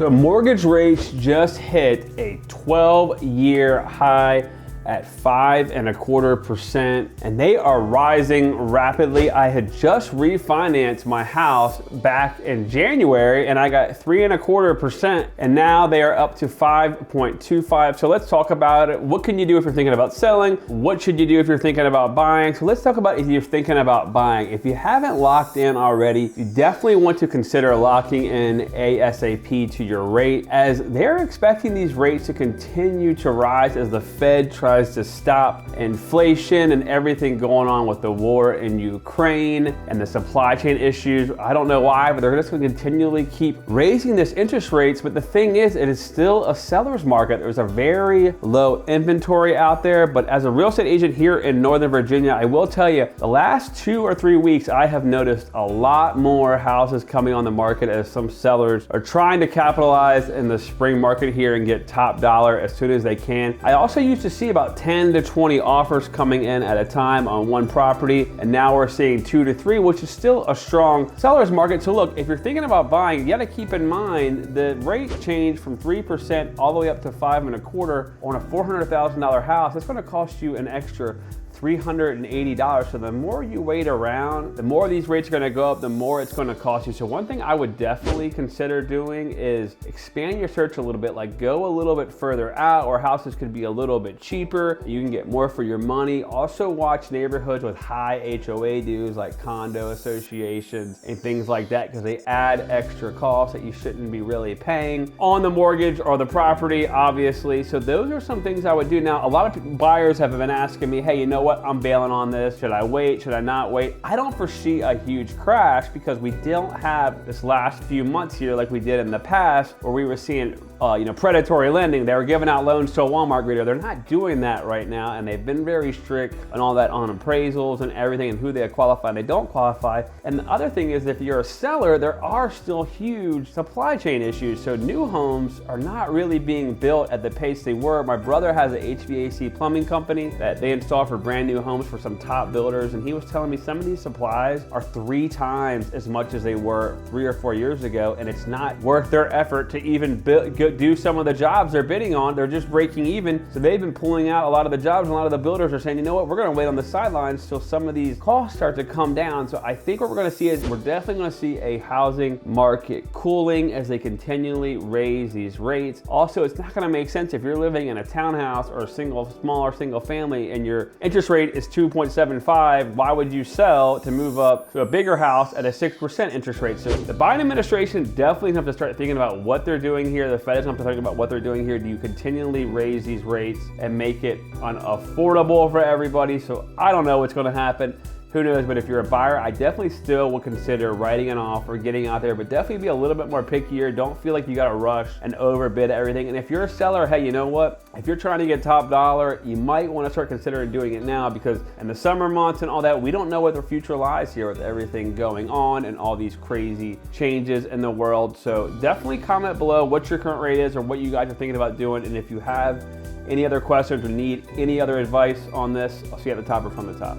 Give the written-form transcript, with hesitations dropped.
So mortgage rates just hit a 12-year high at 5.25%, and they are rising rapidly. I had just refinanced my house back in January and I got 3.25%, and now they are up to 5.25. So let's talk about it. What can you do if you're thinking about selling? What should you do if you're thinking about buying? So let's talk about if you're thinking about buying. If you haven't locked in already, you definitely want to consider locking in ASAP to your rate, as they're expecting these rates to continue to rise as the Fed tries to stop inflation and everything going on with the war in Ukraine and the supply chain issues. I don't know why, but they're just going to continually keep raising this interest rates. But the thing is, it is still a seller's market. There's a very low inventory out there. But as a real estate agent here in Northern Virginia, I will tell you, the last 2 or 3 weeks, I have noticed a lot more houses coming on the market as some sellers are trying to capitalize in the spring market here and get top dollar as soon as they can. I also used to see about 10 to 20 offers coming in at a time on one property, and now we're seeing 2 to 3, which is still a strong seller's market. So look, if you're thinking about buying, you got to keep in mind the rate change from 3% all the way up to 5.25 on a $400,000 house. It's going to cost you an extra $380. So the more you wait around, the more these rates are going to go up, the more it's going to cost you. So one thing I would definitely consider doing is expand your search a little bit, like go a little bit further out, or houses could be a little bit cheaper. You can get more for your money. Also watch neighborhoods with high HOA dues like condo associations and things like that, because they add extra costs that you shouldn't be really paying on the mortgage or the property, obviously. So those are some things I would do. Now, a lot of buyers have been asking me, hey, you know what? I'm bailing on this. Should I wait? Should I not wait? I don't foresee a huge crash because we don't have this last few months here like we did in the past where we were seeing predatory lending. They were giving out loans to a Walmart grader. They're not doing that right now, and they've been very strict on all that on appraisals and everything and who they qualify and they don't qualify. And the other thing is, if you're a seller, there are still huge supply chain issues. So new homes are not really being built at the pace they were. My brother has an HVAC plumbing company that they install for brand new homes for some top builders, and he was telling me some of these supplies are 3 times as much as they were 3 or 4 years ago, and it's not worth their effort to even do some of the jobs they're bidding on. They're just breaking even. So they've been pulling out a lot of the jobs, and a lot of the builders are saying, you know what, we're going to wait on the sidelines till some of these costs start to come down. So I think what we're going to see is we're definitely going to see a housing market cooling as they continually raise these rates. Also, it's not going to make sense if you're living in a townhouse or a smaller single family and your interest rate is 2.75. Why would you sell to move up to a bigger house at a 6% interest rate? So the Biden administration definitely have to start thinking about what they're doing here. The Fed is going to have to think about what they're doing here. Do you continually raise these rates and make it unaffordable for everybody? So I don't know what's going to happen. Who knows? But if you're a buyer, I definitely still would consider writing an offer, getting out there, but definitely be a little bit more pickier. Don't feel like you got to rush and overbid everything. And if you're a seller, hey, you know what? If you're trying to get top dollar, you might want to start considering doing it now, because in the summer months and all that, we don't know what the future lies here with everything going on and all these crazy changes in the world. So definitely comment below what your current rate is or what you guys are thinking about doing. And if you have any other questions or need any other advice on this, I'll see you at the top or from the top.